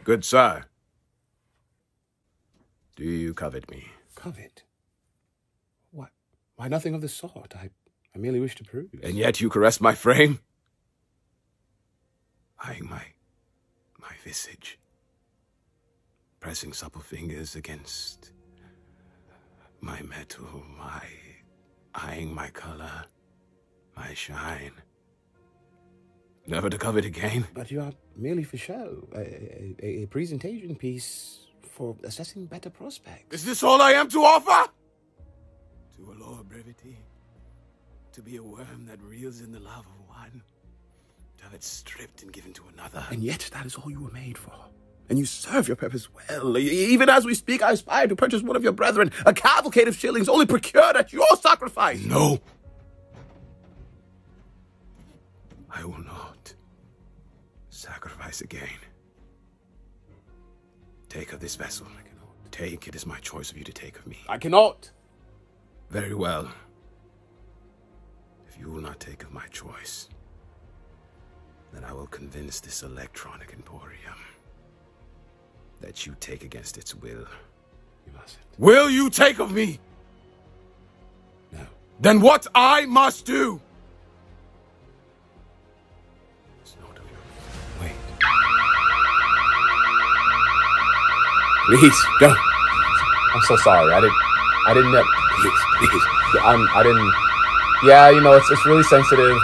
Good sir. Do you covet me? Covet? What? Why, nothing of the sort. I merely wish to prove. And yet you caress my frame? Eyeing my visage. Pressing supple fingers against my metal, eyeing my color, my shine. Never to covet again. But you are merely for show. A presentation piece for assessing better prospects. Is this all I am to offer? To allure brevity? To be a worm that reels in the love of one? To have it stripped and given to another? And yet that is all you were made for. And you serve your purpose well. Even as we speak, I aspire to purchase one of your brethren, a cavalcade of shillings only procured at your sacrifice. No. I will not sacrifice again. Take of this vessel. I cannot. Take, it is my choice of you to take of me. I cannot. Very well. If you will not take of my choice, then I will convince this electronic emporium that you take against its will. You mustn't. Will you take of me? No. Then what I must do? It's not of your... Wait. Please, don't. I'm so sorry. I didn't know. Please. I didn't. Yeah, you know, it's really sensitive.